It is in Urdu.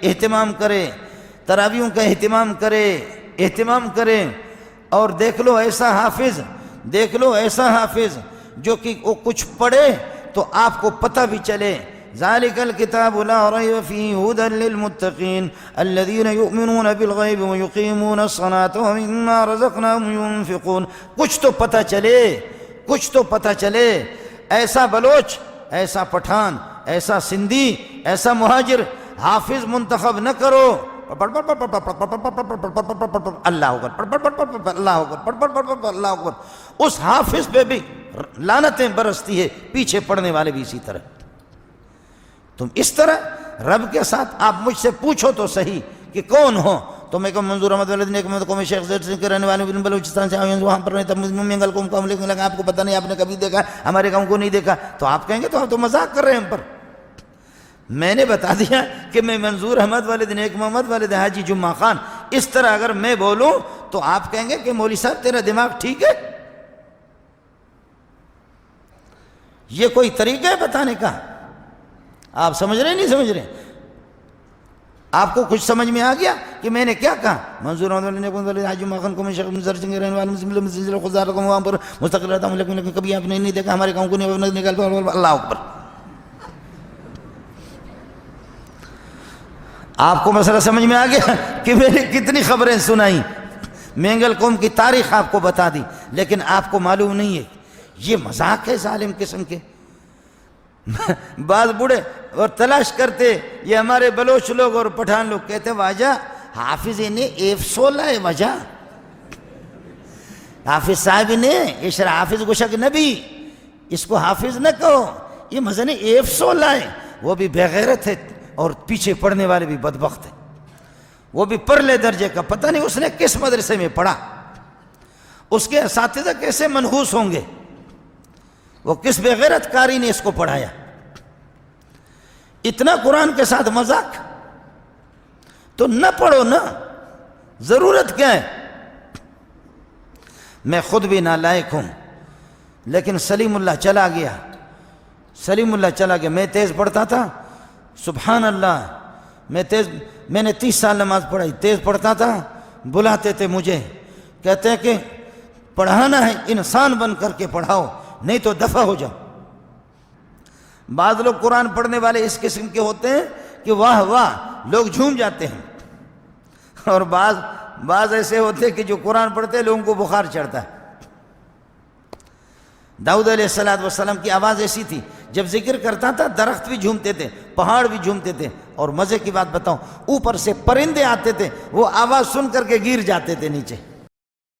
اہتمام کرے، تراویحوں کا اہتمام کرے، اور دیکھ لو ایسا حافظ جو کہ وہ کچھ پڑھے تو آپ کو پتہ بھی چلے۔ ذالک الکتاب لا ریب فیہ ھدی للمتقین الذین یؤمنون بالغیب ویقیمون الصلاۃ ومما رزقناہم ینفقون۔ کچھ تو پتہ چلے۔ ایسا بلوچ، ایسا پٹھان، ایسا سندھی، ایسا مہاجر حافظ منتخب نہ کرو۔ اللہ اکبر، اللہ اکبر، اللہ اکبر۔ اس حافظ پہ بھی لعنتیں برستی ہے، پیچھے پڑھنے والے بھی اسی طرح۔ تم اس طرح رب کے ساتھ آپ مجھ سے پوچھو تو صحیح کہ کون ہو تو میں کہوں منظور احمد والد نیک محمد قوم شیخ زید سنگھ کے رہنے والے بلوچستان سے آئے ہیں، وہاں پر رہتا مینگل قوم کا لیکن لگا آپ کو پتہ نہیں، آپ نے کبھی دیکھا، ہمارے قوم کو نہیں دیکھا، تو آپ کہیں گے تو آپ تو مذاق کر رہے ہیں ہم پر۔ میں نے بتا دیا کہ میں منظور احمد والد نیک محمد والد حاجی جمعہ خان، اس طرح اگر میں بولوں تو آپ کہیں گے کہ مولوی صاحب تیرا دماغ ٹھیک ہے؟ یہ کوئی طریقہ ہے بتانے کا؟ آپ سمجھ رہے نہیں سمجھ رہے؟ آپ کو کچھ سمجھ میں آ گیا کہ میں نے کیا کہا؟ منظور احمد والد نیک محمد والد حاجی جمعہ خان کو میں شیخ منظر سنگھ رہنے والے خزار کو وہاں پر مستقل رہتا ہوں، لیکن کبھی آپ نے نہیں دیکھا، ہمارے قوم کو نہیں نکالتا۔ اللہ اکبر۔ آپ کو مسئلہ سمجھ میں آ گیا کہ میں نے کتنی خبریں سنائیں، مینگل قوم کی تاریخ آپ کو بتا دی، لیکن آپ کو معلوم نہیں ہے یہ مذاق ہے ظالم قسم کے۔ بعض بوڑھے اور تلاش کرتے، یہ ہمارے بلوچ لوگ اور پٹھان لوگ کہتے واجہ حافظ نے F16 ہے، وجہ حافظ صاحب نے اشرا حافظ گشک نبی، اس کو حافظ نہ کہو، یہ مزن F16 ہے۔ وہ بھی بغیرت ہے اور پیچھے پڑھنے والے بھی بدبخت ہیں، وہ بھی پرلے درجے کا، پتہ نہیں اس نے کس مدرسے میں پڑھا، اس کے اساتذہ کیسے منحوس ہوں گے، وہ کس بغیرت کاری نے اس کو پڑھایا۔ اتنا قرآن کے ساتھ مذاق، تو نہ پڑھو نا، ضرورت کیا ہے؟ میں خود بھی نالائق ہوں، لیکن سلیم اللہ چلا گیا، میں تیز پڑھتا تھا، سبحان اللہ، میں نے 30 سال نماز پڑھائی، تیز پڑھتا تھا، بلاتے تھے مجھے، کہتے ہیں کہ پڑھانا ہے انسان بن کر کے پڑھاؤ، نہیں تو دفع ہو جاؤ۔ بعض لوگ قرآن پڑھنے والے اس قسم کے ہوتے ہیں کہ واہ واہ لوگ جھوم جاتے ہیں، اور بعض ایسے ہوتے ہیں کہ جو قرآن پڑھتے ہیں لوگوں کو بخار چڑھتا ہے۔ داؤد علیہ السلام کی آواز ایسی تھی، جب ذکر کرتا تھا درخت بھی جھومتے تھے، پہاڑ بھی جھومتے تھے، اور مزے کی بات بتاؤں، اوپر سے پرندے آتے تھے، وہ آواز سن کر کے گر جاتے تھے نیچے۔